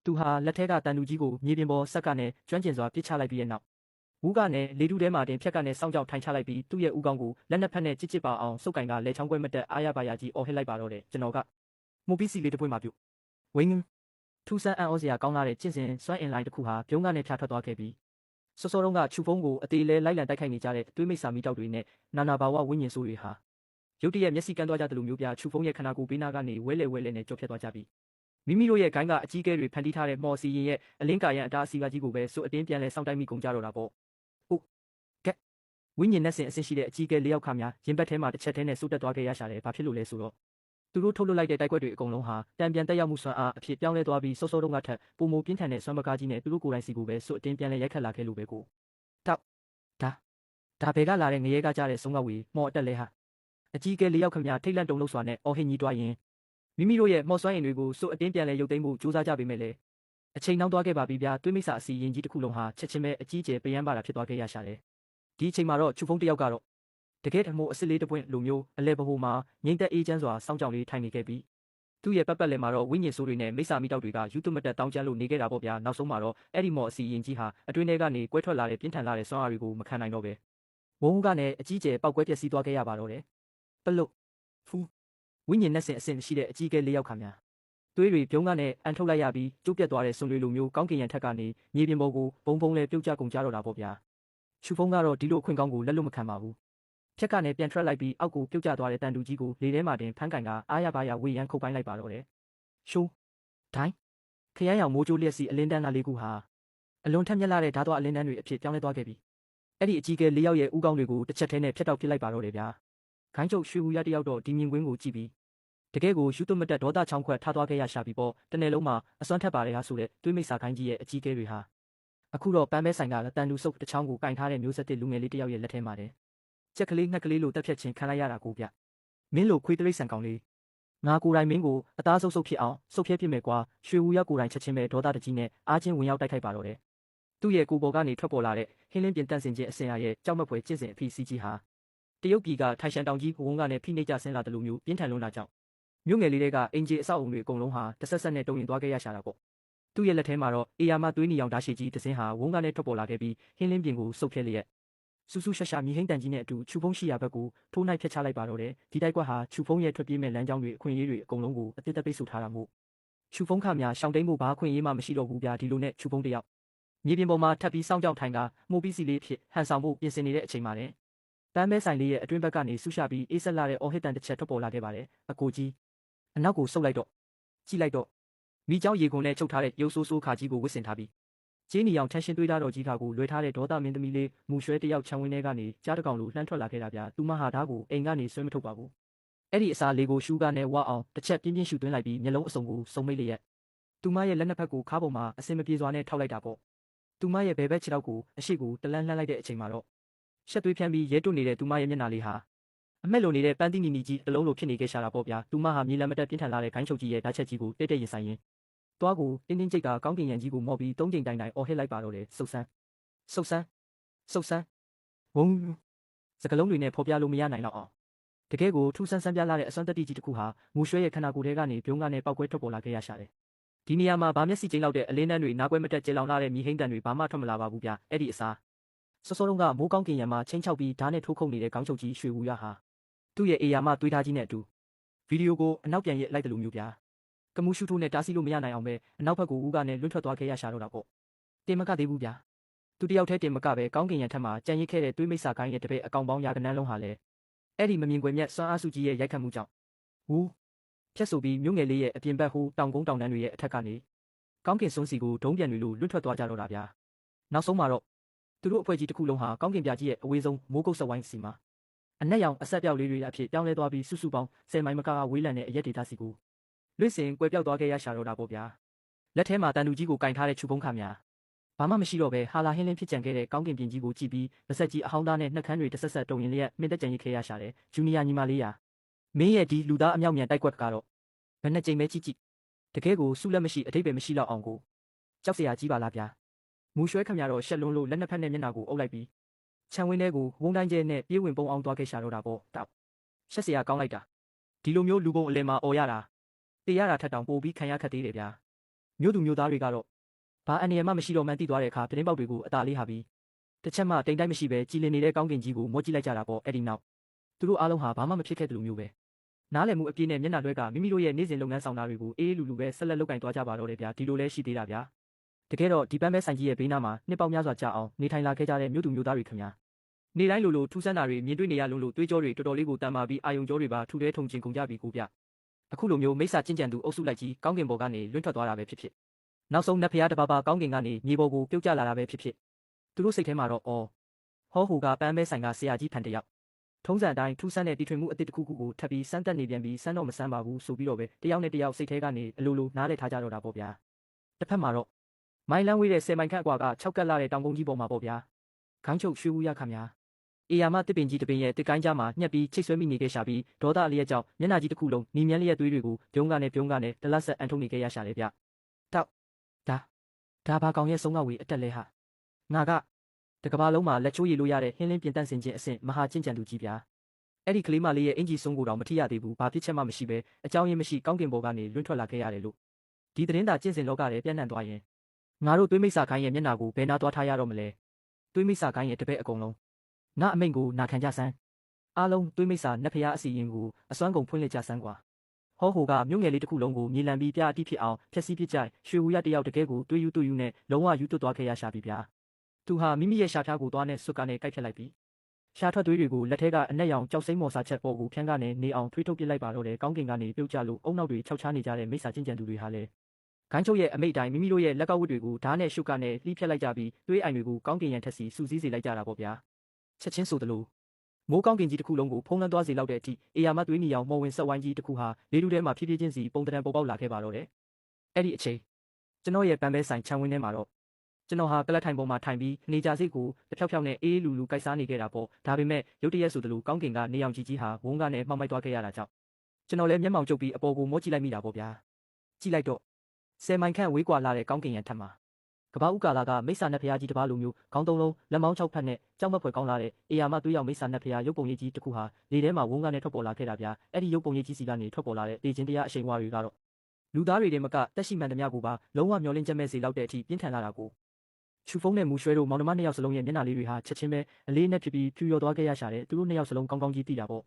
သူဟာလက်ထဲကတန်တူကြီးကိုမြေပြင်ပေါ်ဆက်ကနဲ့ကျွမ်းကျင်စွာပစ်ချလိုက်ပြီးတဲ့နောက်ဝူးကနဲ့လေတူထဲမှာတင်ဖြက်ကနဲ့စောင့်ကြောက်ထိုင်ချလိုက်ပြီးသူ့ရဲ့ဦးခေါင်းကိုလက်နှစ်ဖက်နဲ့ကြစ်ပါအောင်စုပ်ကင်ကလက်ချောင်းကွဲမတက်အားရပါရကြီးအော်ဟစ်လိုက်ပါတော့တယ်ကျွန်တော်ကမိုးပီးစီလေးတစ်ပွင့်မှပြုတ်ဝင်းထူးဆန်းအံ့ဩစရာကောင်းလာတဲ့ကျင့်စဉ်စွမ်းအင်လိုင်းတစ်ခုဟာပြုံးကနေဖြာထွက်သွားခဲ့ပြီးစောစောတုန်းကချူဖုံးကိုအသေးလဲလိုက်လံတိုက်ခိုက်နေကြတဲ့တွေးမိတ်စာမီတောက်တွေနဲ့နာနာဘာဝဝိညာဉ်ဆိုးတွေဟာရုတ်တရက်မျက်စိကန်းသွားကြသလိုမျိုးပြချူဖုံးရဲ့ခန္ဓာကိုယ်ဘေးနာကနေဝဲလဲနဲ့ကြော်ဖြတ်သွားကြပြီးမိမိတို့ရဲ့ဂိုင်းကအကြီးအကဲတွေဖန်တီးထားတဲ့မော်စီရင်ရဲ့အလင်းကာရန်အတားအဆီးကကြီးကိုပဲစွတ်အတင်းပြန်လဲစောင့်တိုက်မိကုန်ကြတော့တာပေါ့ဟုတ်ကဲ့ဝိညာဉ်နဲ့ဆင်အဆင့်ရှိတဲ့အကြီးအကဲ၄ယောက်ခါများရင်ဘတ်ထဲမှာတစ်ချက်တည်းနဲ့စိုးတက်သွားခဲ့ရရှာတယ်ဘာဖြစ်လို့လဲဆိုတော့သူတို့ထုတ်လွှတ်လိုက်တဲ့တိုက်ကွက်တွေအကုန်လုံးဟာတံပြန်တက်ရောက်မှုစွမ်းအားအဖြစ်ပြောင်းလဲသွားပြီးစောစောတုန်းကထက်ပုံမပြင်းထန်တဲ့စွမ်းပကားကြီးနဲ့သူတို့ကိုယ်တိုင်စီကိုပဲစွတ်အတင်းပြန်လဲရိုက်ခတ်လာခဲ့လို့ပဲကိုတောက်ဒါဘဲကလာတဲ့ငရဲကကြတဲ့ဆုံးကဝေမော်အတက်လဲဟာအကြီးအကဲ၄ယောက်ခမထိတ်လန့်တုန်လှုပ်စွာနဲ့အော်ဟစ်ညီးတွားရင်မိမိတို့ရဲ့မော်စွမ်းအင်တွေကိုစွတ်အတင်းပြန်လဲရုပ်သိမ်းမှုစူးစမ်းကြပေမဲ့လည်းအချိန်နှောင်းသွားခဲ့ပါပြီဗျာတွေးမိတ်စာအစီရင်ကြီးတစ်ခုလုံးဟာချက်ချင်းပဲအကြီးအကျယ်ပယမ်းပါတာဖြစ်သွားခဲ့ရရှာတယ်ဒီအချိန်မှာတော့ချူဖုံးတစ်ယောက်ကတော့တကယ်ထမိုးအစ်စ်လေးတစ်ပွင့်လိုမျိုးအလဲပဟိုမှာငိမ့်သက်အေးချမ်းစွာစောင့်ကြောင်လေးထိုင်နေခဲ့ပြီးသူ့ရဲ့ပတ်လဲမှာတော့ဝိညာဉ်ဆိုးတွေနဲ့မိစ္ဆာမိတောက်တွေကယူသွမတက်တောင်းကျမ်းလို့နေခဲ့တာပေါ့ဗျာနောက်ဆုံးမှာတော့အဲ့ဒီမော်အစီရင်ကြီးဟာအတွင်းထဲကနေကွဲထွက်လာတဲ့ပြင်းထန်လာတဲ့စွမ်းအားတွေကိုမခံနိုင်တော့ပဲဝုန်းကနဲ့အကြီးကျယ်ပောက်ကွဲပျက်စီးသွားခဲ့ရပါတော့တယ်ပလုတ်ဖူးဝိညာဉ်နဲ့ဆင်အဆင့်ရှိတဲ့အကြီးအကဲ၄ယောက်ခါများသွေးတွေပြုံးကနေအန်ထုတ်လိုက်ရပြီးကျိုးပြတ်သွားတဲ့ဆွန်တွေလိုမျိုးကောင်းကင်ရံထက်ကနေမြေပြင်ပေါ်ကိုဘုံလဲပြုတ်ကျကုန်ကြတော့တာပေါ့ဗျာချူဖုံးကတော့ဒီလိုအခွင့်ကောင်းကိုလက်လွတ်မခံပါဘူးဖြက်ကနေပြန်ထွက်လိုက်ပြီးအောက်ကိုပြုတ်ကျသွားတဲ့တန်တူကြီးကိုလေထဲမှာတင်ဖမ်းကင်ကအားရပါရဝေရန်ခုတ်ပိုင်းလိုက်ပါတော့တယ်ရှိုးဒိုင်းခရမ်းရောင်မိုးကြိုးလျက်စီအလင်းတန်းသားလေးခုဟာအလွန်ထက်မြက်လာတဲ့ဓာတ်သွားအလင်းတန်းတွေအဖြစ်ပြောင်းလဲသွားခဲ့ပြီအဲ့ဒီအကြီးကဲ၄ယောက်ရဲ့ဥကောင်းတွေကိုတစ်ချက်ထဲနဲ့ဖျက်တောက်ပစ်လိုက်ပါတော့တယ်ဗျာခိုင်းချုပ်ရွှေဘူးရတယောက်တော့ဒီမြင်ကွင်းကိုကြည့်ပြီးတကယ်ကိုယူသွမတက်ဒေါသချောင်းခွက်ထားသွားခဲ့ရရှာပြီပေါ့တနေ့လုံးမှာအစွမ်းထက်ပါတယ်ဟာဆိုတဲ့တွေးမိတ်စာခိုင်းကြီးရဲ့အကြီးကဲတွေဟာအခုတော့ပန်းပဲဆိုင်ကတန်တူဆုပ်တစ်ချောင်းကိုကင်ထားတဲ့မျိုးဆက်တစ်လူငယ်လေးတစ်ယောက်ရဲ့လက်ထဲမှာတယ်ကြက်ကလေးငှက်ကလေးလိုတက်ဖြတ်ခြင်းခံလိုက်ရတာကိုဗျမင်းလိုခွေးတရိတ်ဆန်ကောင်လေးငါကိုယ်တိုင်မင်းကိုအသားဆုပ်ဖြစ်အောင်ဆုပ်ဖြဲပြစ်မယ်ကွာရွှေဦးရောက်ကိုယ်တိုင်ချက်ချင်းပဲဒေါသတကြီးနဲ့အားချင်းဝင်ရောက်တိုက်ခိုက်ပါတော့တယ်သူ့ရဲ့ကိုယ်ပေါ်ကနေထွက်ပေါ်လာတဲ့ဟင်းလင်းပြင်တန့်စင်ခြင်းအစင်အရဲ့ကြောက်မက်ဖွယ်ကျင့်စဉ်အဖိစီးကြီးဟာတရုတ်ပြည်ကထိုင်ရှန်တောင်ကြီးဝုန်းကနေဖိနှိပ်ကြဆင်းလာတယ်လို့မျိုးပြင်းထန်လွန်းတာကြောင့်မြို့ငယ်လေးတွေကအင်ဂျီအဆောက်အုံတွေအကုန်လုံးဟာတဆက်ဆက်နဲ့တုံရင်သွားခဲ့ရရှာတာပေါ့သူ့ရဲ့လက်ထဲမှာတော့အေယာမသွေးနီရောင်ဓာတ်ရှိကြီးတစ်စင်းဟာဝုန်းကနေထွက်ပေါ်လာခဲ့ပြီးဟင်းလင်းပြင်ကိုစုပ်ဖြဲလျက်ဆူဆူရှာရှာမြည်ဟိမ့်တန်ကြီးနဲ့အတူချူဖုံးရှိရာဘက်ကိုထိုးနှိုက်ဖျက်ချလိုက်ပါတော့တယ်ဒီတိုက်ကွက်ဟာချူဖုံးရဲ့ထွက်ပြေးမဲ့လမ်းကြောင်းတွေအခွင့်အရေးတွေအကုန်လုံးကိုအသစ်သက်ပိတ်ဆို့ထားတာမို့ချူဖုံးခများရှောင်းတိန်မှုဘာအခွင့်အရေးမှမရှိတော့ဘူးဗျာဒီလိုနဲ့ချူဖုံးတယောက်မြေပြင်ပေါ်မှာထပ်ပြီးစောင့်ကြောက်ထိုင်ကမှုပီးစီလေးဖြစ်ဟန်ဆောင်ဖို့ပြင်ဆင်နေတဲ့အချိန်မှာလည်းပန်းမဲဆိုင်လေးရဲ့အတွင်းဘက်ကနေဆူရှာပြီးအေးဆက်လာတဲ့အော်ဟစ်တန်တစ်ချက်ထွက်ပေါ်လာခဲ့ပါတယ်အကိုကြီးအနောက်ကိုဆုပ်လိုက်တော့ကြည့်လိုက်တော့မိเจ้าရေခွန်နဲ့ချုပ်ထားတဲ့ရုပ်ဆိုးဆိုးခါကြီးကိုဝစ်ဆင်ထားပြီးကျင်းနီအောင်ထန်းရှင်းတွေးထားတော်ကြီးခါကိုလွှဲထားတဲ့ဒေါသမင်းသမီးလေးမူရွှဲတယောက်ခြံဝင်းထဲကနေကြားတကောင်လိုလှမ်းထွက်လာခဲ့တာဗျာသူမဟာဓာတ်ကိုအိမ်ကနေဆွဲမထုတ်ပါဘူးအဲ့ဒီအစားလေးကိုရှူးကားနဲ့ဝါအောင်တစ်ချက်ပြင်းပြင်းရှူသွင်းလိုက်ပြီးမျက်လုံးအစုံကိုစုံမိတ်လျက်သူမရဲ့လက်နှစ်ဖက်ကိုခါးပေါ်မှာအစင်မပြေစွာနဲ့ထောက်လိုက်တာပေါ့သူမရဲ့ဘဲဘက်ခြေထောက်ကိုအရှိကိုတလန်းလှမ်းလိုက်တဲ့အချိန်မှာတော့ရှက်သွေးဖြန်းပြီးရဲတွနေတဲ့သူမရဲ့မျက်နှာလေးဟာအမက်လိုနေတဲ့ပန်းတိနီနီကြီးအလုံးလိုဖြစ်နေခဲ့ရှာတာပေါ့ဗျာသူမဟာမြေလမ်းမတက်ပြင်းထန်လာတဲ့ခိုင်းချုပ်ကြီးရဲ့ဓာတ်ချက်ကြီးကိုတိတ်တိတ်ရင်ဆိုင်ရင်တွားကိုတင်းတင်းကြိတ်ကကောင်းကင်ရံကြီးကိုမော့ပြီးသုံးချိန်တိုင်အော်ဟစ်လိုက်ပါတော့တယ်ဆုတ်ဆန်းဝုန်းစကလုံးတွေနဲ့ဖော်ပြလို့မရနိုင်တော့အောင်တကယ်ကိုထူးဆန်းဆန်းပြလာတဲ့အစွမ်းတတိကြီးတစ်ခုဟာမူရွှဲရဲ့ခန္ဓာကိုယ်ထဲကနေပြုံးကနေပောက်ကွဲထွက်ပေါ်လာခဲ့ရရှာတယ်ဒီနေရာမှာဗာမျက်စိကျိန်းလောက်တဲ့အလင်းတန်းတွေနားကွဲမတက်ကျေလောင်လာတဲ့မြေဟိမ့်တန်တွေဘာမှထွက်မလာပါဘူးဗျအဲ့ဒီအစားစောစောတုန်းကမိုးကောင်းကင်ရံမှာချင်းချောက်ပြီးဓာတ်နဲ့ထိုးခုတ်နေတဲ့ခေါင်းချုပ်ကြီးရွှေဝူရဟာသူ့ရဲ့အေယာမသွေးသားကြီးနဲ့အတူဗီဒီယိုကိုအနောက်ပြန်ရလိုက်တယ်လို့မျိုးဗျာကမူရှူထိုးနဲ့တားဆီးလို့မရနိုင်အောင်ပဲအနောက်ဘက်ကိုဦးကနဲ့လွတ်ထွက်သွားခဲ့ရရှာတော့တာပေါ့တင်မကသေးဘူးဗျာသူတယောက်တည်းတင်မကပဲကောင်းကင်ရံထက်မှာကြံရစ်ခဲ့တဲ့တွေးမိတ်စာကိုင်းရဲ့တပည့်အကောင်ပေါင်းရာကနန်းလုံးဟာလည်းအဲ့ဒီမမြင်ကွယ်မြတ်စွမ်းအားစုကြီးရဲ့ရိုက်ခတ်မှုကြောင့်ဝူးဖြတ်ဆိုပြီးမြို့ငယ်လေးရဲ့အပြင်ဘက်ဟိုတောင်ကုန်းတောင်တန်းတွေရဲ့အထက်ကနေကောင်းကင်စွန်းစီကိုဒုံးပြန်တွေလိုလွတ်ထွက်သွားကြတော့တာဗျာနောက်ဆုံးမှာတော့သူတို့အဖွဲ့ကြီးတစ်ခုလုံးဟာကောင်းကင်ပြကြီးရဲ့အဝေးဆုံးမိုးကုတ်စဝိုင်းစီမှာအနက်ရောင်အဆက်ပြောက်လေးတွေအဖြစ်ပြောင်းလဲသွားပြီးစုစုပေါင်း10မိုင်မကဝေးလံတဲ့အရက်ဒေတာစီကိုလွင့်စင်ကွယ်ပြောက်သွားခဲ့ရရှာတော့တာပေါ့ဗျာလက်ထဲမှာတန်တူကြီးကိုကင်ထားတဲ့ချူဖုံးခများဘာမှမရှိတော့ပဲဟာလာဟင်းလင်းဖြစ်ကြံခဲ့တဲ့ကောင်းကင်ပြင်ကြီးကိုကြည့်ပြီးပါဆက်ကြီးအဟောင်းသားနဲ့နှက်ခမ်းတွေတဆက်ဆက်တုံရင်လျက်မြင့်တက်ကြံရစ်ခဲ့ရရှာတယ်ဂျူနီယာညီမလေးရာမင်းရဲ့ဒီလူသားအမြောက်မြန်တိုက်ကွက်ကတော့ဘယ်နဲ့ကြိမ်ပဲကြည့်တကယ်ကိုစုလက်မရှိအထိပ္ပယ်မရှိတော့အောင်ကိုကြောက်စရာကြီးပါလားဗျာမူရွှဲခမရတော့ရှက်လုံးလို့လက်နှစ်ဖက်နဲ့မျက်နှာကိုအုပ်လိုက်ပြီးခြံဝင်းထဲကိုဝုန်းတိုင်းကျဲနဲ့ပြေးဝင်ပုံအောင်သွားခဲ့ရှာတော့တာပေါ့တောက်ရှက်စရာကောင်းလိုက်တာဒီလိုမျိုးလူပုံအလဲမှာអော်ရတာတေးရတာထက်တောင်ပိုပြီးခံရခက်သေးတယ်ဗျာ မြို့သူမြို့သားတွေကတော့ဘာအန္တရာယ်မှမရှိတော့မှန်းသိသွားတဲ့အခါသတင်းပေါက်တွေကိုအသာလေးဟာပြီးတစ်ချက်မှတိမ်တိုက်မရှိပဲကြည်လင်နေတဲ့ကောင်းကင်ကြီးကိုမော့ကြည့်လိုက်ကြတာပေါ့အဲ့ဒီနောက်သူတို့အားလုံးဟာဘာမှမဖြစ်ခဲ့တယ်လို့မျိုးပဲနားလည်မှုအပြည့်နဲ့မျက်နှာလွှဲကမိမိတို့ရဲ့နေ့စဉ်လုပ်ငန်းဆောင်တာတွေကိုအေးအေးလူလူပဲဆက်လက်လုပ်ကင်သွားကြပါတော့တယ်ဗျာဒီလိုလဲရှိသေးတာဗျာတကယ်တော့ဒီပန်းပဲဆိုင်ကြီးရဲ့ဘေးနားမှာနှစ်ပေါင်းများစွာကြာအောင်နေထိုင်လာခဲ့ကြတဲ့မြို့သူမြို့သားတွေခင်ဗျာနေတိုင်းလိုထူးဆန်းတာတွေမြင်တွေ့နေရလုံးလို့တွေးကြောတွေတော်တော်လေးကိုတန်မာပြီးအာယုံကြောတွေပါထူထဲထုံချင်ကုန်ကြပြီကိုဗျအခုလိုမျိုးမိစ္ဆာကျင့်ကြံသူအုပ်စုလိုက်ကြီးကောင်းကင်ဘော်ကနေလွင့်ထွက်သွားတာပဲဖြစ်ဖြစ်နောက်ဆုံးနတ်ဖျားတပါပါကောင်းကင်ကနေမြေပေါ်ကိုပြုတ်ကျလာတာပဲဖြစ်ဖြစ်သူတို့စိတ်ထဲမှာတော့အော်ဟောဟိုကပန်းပဲဆိုင်ကဆရာကြီးဖန်တယောက်ထုံးစံအတိုင်းထူးဆန်းတဲ့တီထွင်မှုအသစ်တစ်ခုခုကိုထပ်ပြီးစမ်းတက်နေပြန်ပြီးစမ်းတော့မစမ်းပါဘူးဆိုပြီးတော့ပဲတယောက်နဲ့တယောက်စိတ်ထဲကနေအလိုလိုနားလည်ထားကြတော့တာပေါ့ဗျာတစ်ဖက်မှာတော့မိုင်းလန်းဝေးတဲ့10မိုင်ခန့်အကွာက6ကက်လာတဲ့တောင်ကုန်းကြီးပေါ်မှာပေါ့ဗျာခိုင်းချုပ်ရွှေဦးရခါများအေယာမတစ်ပင်ကြီးတစ်ပင်ရဲ့တစ်ကိုင်းကြားမှာညှက်ပြီးချိတ်ဆွဲမိနေခဲ့ရှာပြီးဒေါသအလျက်ကြောင့်မျက်နှာကြီးတစ်ခုလုံးနီမြန်းလျက်သွေးတွေကိုပြုံးကနေတလတ်ဆက်အန်ထုတ်နေခဲ့ရရှာလေဗျတောက်ဒါဘာကောင်ရဲ့ဆုံးကဝေအတက်လဲဟာငါကတကဘာလုံးမှာလက်ချိုးရည်လို့ရတဲ့ဟင်းလင်းပြင်တန့်စင်ခြင်းအဆင့်မဟာကျင့်ကြံသူကြီးဗျာအဲ့ဒီကလေးမလေးရဲ့အင်ဂျီဆုံးကိုတောင်မထိရသေးဘူးဘာဖြစ်ချက်မှမရှိပဲအကြောင်းရင်းမရှိကောင်းကင်ဘော်ကနေလွင့်ထွက်လာခဲ့ရတယ်လို့ဒီသတင်းသာကျင့်စဉ်လောကထဲပြန့်နှံ့သွားရင်ငါတို့သွေးမိတ်ဆာခိုင်းရဲ့မျက်နှာကိုဘယ်နာသွားထားရတော့မလဲသွေးမိတ်ဆာခိုင်းရဲ့တပည့်အကုန်လုံးငါအမိန့်ကိုနာခံကြစမ်းအားလုံးသွေးမိတ်ဆာနတ်ဖျားအစီရင်ကိုအစွမ်းကုန်ဖွင့်လှစ်ကြစမ်းကွာဟောဟိုကမြို့ငယ်လေးတစ်ခုလုံးကိုမြေလံပြီးပြအတိဖြစ်အောင်ဖျက်ဆီးပစ်ကြရွှေဦးရတယောက်တကယ်ကိုတွေးယူနဲ့လုံးဝယူသွတ်သွားခဲ့ရရှာပြီဗျာသူဟာမိမိရဲ့ရှာဖျားကိုသွားနဲ့စွတ်ကနေကိုက်ဖြတ်လိုက်ပြီးရှာထွက်သွေးတွေကိုလက်ထဲကအနက်ရောင်ကြောက်စိမ့်မော်စာချက်ပေါ်ကိုဖျန်းကနေနေအောင်ထွေးထုတ်ပစ်လိုက်ပါတော့တယ်ကောင်းကင်ကနေပြုတ်ကျလို့အုံနောက်တွေခြောက်ချားနေကြတဲ့မိစ္ဆာချင်းကြံသူတွေဟာလည်းဂိုင်းချုပ်ရဲ့အမိတ်တိုင်းမိမိတို့ရဲ့လက်ကောက်ဝတ်တွေကိုဓာတ်နဲ့ရှုပ်ကနေလှီးဖြတ်လိုက်ကြပြီးသွေးအိုင်တွေကိုကောင်းကင်ရံထက်စီစူးစီးစေလိုက်ကြတာပေါ့ဗျာချက်ချင်းဆိုသလိုမိုးကောင်းကင်ကြီးတစ်ခုလုံးကိုဖုံးလွှမ်းသွားစေလောက်တဲ့အထိအေယာမသွေးနီအောင်မော်ဝင်ဆက်ဝိုင်းကြီးတစ်ခုဟာလေထုထဲမှာဖြည်းဖြည်းချင်းစီပုံတံပေါ်ပေါက်လာခဲ့ပါတော့တယ်အဲ့ဒီအချိန်ကျွန်တော်ရဲ့ပန်းပဲဆိုင်ခြံဝင်းထဲမှာတော့ကျွန်တော်ဟာကလတ်ထိုင်ပေါ်မှာထိုင်ပြီးနေကြစိတ်ကိုတဖြောက်ဖြောက်နဲ့အေးလူလူကိုက်စားနေခဲ့တာပေါ့ဒါပေမဲ့ရုတ်တရက်ဆိုသလိုကောင်းကင်ကနေအောင်ကြီးဟာဝုန်းကနေမှောက်မိုက်သွားခဲ့ရတာကြောင့်ကျွန်တော်လည်းမျက်မှောင်ကျုပ်ပြီးအပေါ်ကိုမော့ကြည့်လိုက်မိတာပေါ့ဗျာကြည့်လိုက်တော့10မိုင်ခန့်ဝေးကွာလာတဲ့ကောင်းကင်ရံထက်မှာကဘာဥကာလာကမိစ္ဆာနတ်ဖျားကြီးတစ်ပါးလိုမျိုးခေါင်းသုံးလုံးလက်မောင်း6ဖက်နဲ့ကြောက်မက်ဖွယ်ကောင်းလာတဲ့အေယာမသွေးရောက်မိစ္ဆာနတ်ဖျားရုပ်ပုံရိပ်ကြီးတစ်ခုဟာလေထဲမှာဝုန်းကနေထွက်ပေါ်လာခဲ့တာဗျာအဲ့ဒီရုပ်ပုံရိပ်ကြီးစီကနေထွက်ပေါ်လာတဲ့တေခြင်းတရားအရှိန်အဝါတွေကတော့လူသားတွေတည်းမကတက်ရှိမှန်သမျှကိုပါလုံးဝမျောလင်းချက်မဲ့စေလောက်တဲ့အထိပြင်းထန်လာတာကိုချူဖုံးနဲ့မူရွှဲတို့မောင်နှမ2ယောက်စလုံးရဲ့မျက်နှာလေးတွေဟာချက်ချင်းပဲအလေးနဲ့ဖြစ်ပြီးဖြူရော်သွားခဲ့ရရှာတဲ့သူတို့2ယောက်စလုံးကောင်းကောင်းကြီးသိတာပေါ့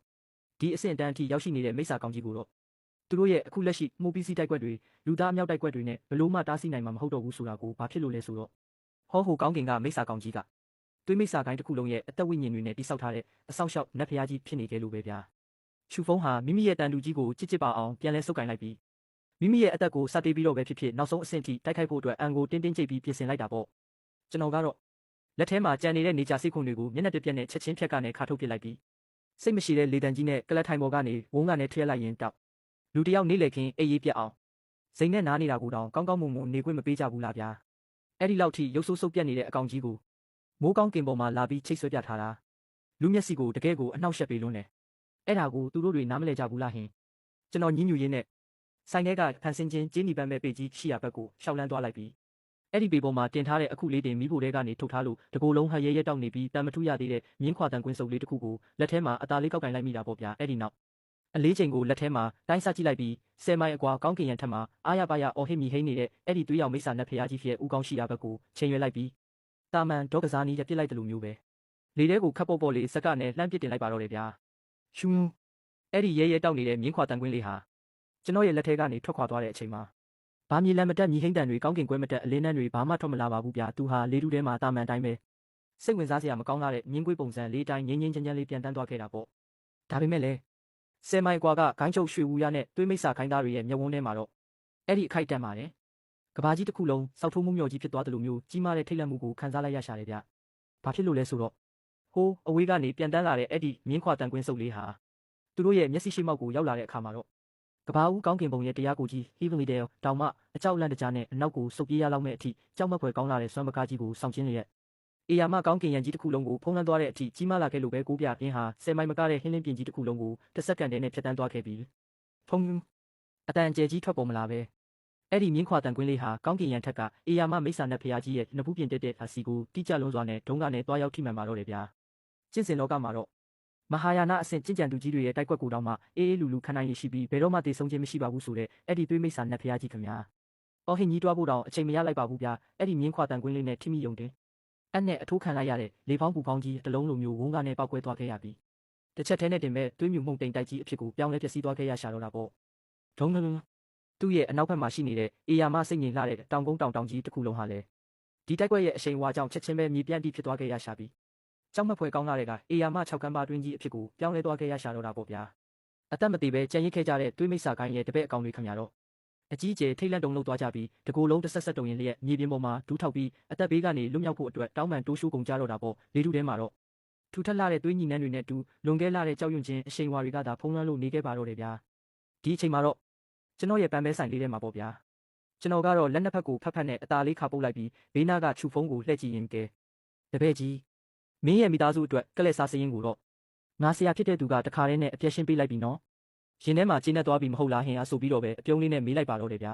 ဒီအဆင့်အတန်းအထိရောက်ရှိနေတဲ့မိစ္ဆာကောင်းကြီးကိုတော့သူတို့ရဲ့အခုလက်ရှိမှုပီးစီးတိုက်ကွက်တွေလူသားအမြောက်တိုက်ကွက်တွေနဲ့ဘလို့မှတားဆီးနိုင်မှာမဟုတ်တော့ဘူးဆိုတာကိုဘာဖြစ်လို့လဲဆိုတော့ဟောဟိုကောင်းကင်ကမိစ္ဆာကောင်းကြီးကသွေးမိစ္ဆာကိုင်းတစ်ခုလုံးရဲ့အသက်ဝိညာဉ်တွေနဲ့တိဆောက်ထားတဲ့အဆောက်အအုံနတ်ဖျားကြီးဖြစ်နေကြလို့ပဲဗျာချူဖုံးဟာမိမိရဲ့တန်တူကြီးကိုကြစ်ပါအောင်ပြန်လဲဆုပ်ကင်လိုက်ပြီးမိမိရဲ့အသက်ကိုစတေးပြီးတော့ပဲဖြစ်နောက်ဆုံးအဆင့်ထိတိုက်ခိုက်ဖို့အတွက်အန်ကိုတင်းကြိတ်ပြီးပြင်ဆင်လိုက်တာပေါ့ကျွန်တော်ကတော့လက်ထဲမှာကြံနေတဲ့နေကြစိတ်ခွန်တွေကိုမျက်နှာတစ်ပြက်နဲ့ချက်ချင်းဖြတ်ကနေခါထုတ်ပစ်လိုက်ပြီးစိတ်မရှိတဲ့လေတံကြီးနဲ့ကလတ်ထိုင်ပေါ်ကနေဝုန်းကနေထည့်လိုက်ရင်တောက်လူတယောက်နေလေခင်းအေးရေးပြက်အောင်စိန်နဲ့နားနေတာကိုတောင်ကောင်းကောင်းမွန်မွန်နေခွင့်မပေးကြဘူးလားဗျာအဲ့ဒီလောက်ထိရုပ်ဆိုးဆုပ်ပြက်နေတဲ့အကောင်ကြီးကိုမိုးကောင်းကင်ပေါ်မှာလာပြီးချိတ်ဆွဲပြထားတာလူမျက်စိကိုတကယ်ကိုအနှောက်ယှက်ပေးလွန်းတယ်အဲ့ဒါကိုသူတို့တွေနားမလဲကြဘူးလားဟင်ကျွန်တော်ညင်းညူရင်းနဲ့ဆိုင်ထဲကဖန်ဆင်းချင်းကျင်းနီပန်းမဲ့ပေကြီးရှိရဘက်ကိုရှောက်လန်းသွားလိုက်ပြီးအဲ့ဒီပေပေါ်မှာတင်ထားတဲ့အခုလေးတင်မီးဖိုထဲကနေထုတ်ထားလို့တကိုယ်လုံးဟရဲရဲတောက်နေပြီးတန်မထူရသေးတဲ့မြင်းခွာတန်ကွင်းစုပ်လေးတစ်ခုကိုလက်ထဲမှာအသားလေးကောက်ကင်လိုက်မိတာပေါ့ဗျာအဲ့ဒီနောက်အလေးချိန်ကိုလက်ထဲမှာတိုင်းဆကြည့်လိုက်ပြီး10မိုင်အကွာကောင်းကင်ရံထက်မှာအားရပါရအော်ဟစ်မိဟိန်းနေတဲ့အဲ့ဒီသွေးရောင်မိစ္ဆာနတ်ဖျားကြီးရဲ့ဦးကောင်းရှိရာဘက်ကိုချိန်ရွယ်လိုက်ပြီးတာမန်ဒေါကစားနီးရပြစ်လိုက်တယ်လို့မျိုးပဲလေထဲကိုခပ်ပေါ့လေးစက်ကနဲ့လှမ်းပစ်တင်လိုက်ပါတော့တယ်ဗျာရှူးအဲ့ဒီရဲရဲတောက်နေတဲ့မြင်းခွာတန်ကွင်းလေးဟာကျွန်တော်ရဲ့လက်ထဲကနေထွက်ခွာသွားတဲ့အချိန်မှာဘာမြေလံမတက်မြီဟိန်းတန်တွေကောင်းကင်ကွဲမတက်အလင်းနှန်းတွေဘာမှထွက်မလာပါဘူးဗျာသူဟာလေထုထဲမှာတာမန်တိုင်းပဲစိတ်ဝင်စားစရာမကောင်းလာတဲ့မြင်းကွေးပုံစံလေးတိုင်းငင်းငင်းချမ်းချမ်းလေးပြန်တန်းသွားခဲ့တာပေါ့ဒါပေမဲ့လည်း10မိုင်ကွာကဂိုင်းချုပ်ရွှေဦးရနဲ့သွေးမိစ္ဆာခိုင်းသားတွေရဲ့မျက်ဝန်းထဲမှာတော့အဲ့ဒီအခိုက်တန့်ပါတယ်ကဘာကြီးတစ်ခုလုံးစောက်ထိုးမှုမြော်ကြီးဖြစ်သွားတယ်လို့မျိုးကြီးမားတဲ့ထိတ်လန့်မှုကိုခံစားလိုက်ရရှာတယ်ဗျဘာဖြစ်လို့လဲဆိုတော့ဟိုးအဝေးကနေပြန်တန်းလာတဲ့အဲ့ဒီမြင်းခွာတန်ကွင်းစုပ်လေးဟာသူတို့ရဲ့မျက်စိရှိမောက်ကိုရောက်လာတဲ့အခါမှာတော့ကဘာဦးကောင်းကင်ပုံရဲ့တရားကိုကြီး Heavenly Dale တောင်မှအကြောက်လန့်တကြားနဲ့အနောက်ကိုစုပ်ပြေးရလောက်မဲ့အထိကြောက်မက်ဖွယ်ကောင်းလာတဲ့စွမ်းပကားကြီးကိုစောင့်ကျင်းလျက်အေယာမကောင်းကင်ရံကြီးတစ်ခုလုံးကိုဖုံးလွှမ်းသွားတဲ့အထိကြီးမားလာခဲ့လို့ပဲကိုပြပြင်းဟာ10မိုင်မကတဲ့ဟင်းလင်းပြင်ကြီးတစ်ခုလုံးကိုတစ်စက္ကန့်တည်းနဲ့ဖြတ်တန်းသွားခဲ့ပြီးဖုံးအတန်ကျဲကြီးထွက်ပေါ်မလာပဲအဲ့ဒီမြင်းခွာတန်ကွင်းလေးဟာကောင်းကင်ရံထက်ကအေယာမမိစ္ဆာနတ်ဖျားကြီးရဲ့နဖူးပြင်တက်တဲ့အစီကိုတိကျလွန်းစွာနဲ့ဒုံးကနေသွားရောက်ထိမှန်ပါတော့တယ်ဗျာကျင့်စဉ်လောကမှာတော့မဟာယာနအဆင့်ကျင့်ကြံသူကြီးတွေရဲ့တိုက်ကွက်ကိုတောင်မှအေးအေးလူလူခံနိုင်ရရှိပြီးဘယ်တော့မှတည်ဆုံးခြင်းမရှိပါဘူးဆိုတဲ့အဲ့ဒီသွေးမိစ္ဆာနတ်ဖျားကြီးခင်ဗျာ အော်ဟစ်ညီးတွားဖို့တောင်အချိန်မရလိုက်ပါဘူးဗျာအဲ့ဒီမြင်းခွာတန်ကွင်းလေးနဲ့ထိမိယုံတင်အနဲ့အထိုးခံလိုက်ရတဲ့လေဖောင်းပူဖောင်းကြီးတစ်လုံးလိုမျိုးဝုန်းကားနဲ့ပောက်ကွဲသွားခဲ့ရပြီးတစ်ချက်တည်းနဲ့တင်မဲ့သွေးမြူမှုန်တိမ်တိုက်ကြီးအဖြစ်ကိုပြောင်းလဲပျက်စီးသွားခဲ့ရရှာတော့တာပေါ့ဒုံလုံးသူ့ရဲ့အနောက်ဘက်မှာရှိနေတဲ့အေယာမစိတ်ငြိမ်လှတဲ့တောင်ကုန်းတောင်ကြီးတစ်ခုလုံးဟာလေဒီတိုက်ပွဲရဲ့အရှိန်အဝါကြောင့်ချက်ချင်းပဲမြေပြန့်တိဖြစ်သွားခဲ့ရရှာပြီးကြောက်မက်ဖွယ်ကောင်းလာတဲ့ကအေယာမ6ကမ်းပါတွင်းကြီးအဖြစ်ကိုပြောင်းလဲသွားခဲ့ရရှာတော့တာပေါ့ဗျာအသက်မသေးပဲကြံရစ်ခဲ့ကြတဲ့သွေးမိတ်ဆာကိုင်းရဲ့တပည့်အကောင်တွေခင်ဗျာတော့အကြီးအကျယ်ထိတ်လန့်တုန်လှုပ်သွားကြပြီးတကိုယ်လုံးတစ်ဆက်ဆက်တုန်ရင်လျက်မြေပြင်ပေါ်မှာဒူးထောက်ပြီးအသက်ဘေးကနေလွတ်မြောက်ဖို့အတွက်တောင်းပန်တိုးရှိုးကုန်ကြတော့တာပေါ့လေထုထဲမှာတော့ထူထပ်လာတဲ့သွေးညီနှန်းတွေနဲ့တူလွန်ကဲလာတဲ့ကြောက်ရွံ့ခြင်းအရှိန်အဝါတွေကသာဖုံးလွှမ်းလို့နေခဲ့ပါတော့တယ်ဗျာဒီအချိန်မှာတော့ကျွန်တော်ရဲ့ပန်းပဲဆိုင်လေးထဲမှာပေါ့ဗျာကျွန်တော်ကတော့လက်နှစ်ဖက်ကိုဖက်နဲ့အသားလေးခါပုတ်လိုက်ပြီးဘေးနားကခြူဖုံးကိုလှည့်ကြည့်ရင်ကဲတပည့်ကြီးမင်းရဲ့မိသားစုအတွက်ကလစ်စားစရင်ကိုတော့ငါဆရာဖြစ်တဲ့သူကတခါတည်းနဲ့အပြည့်ရှင်းပေးလိုက်ပြီနော်ရင်ထဲမှာကျင်းနေသွားပြီမဟုတ်လားဟင်အားဆိုပြီးတော့ပဲအပြုံးလေးနဲ့မေးလိုက်ပါတော့တယ်ဗျာ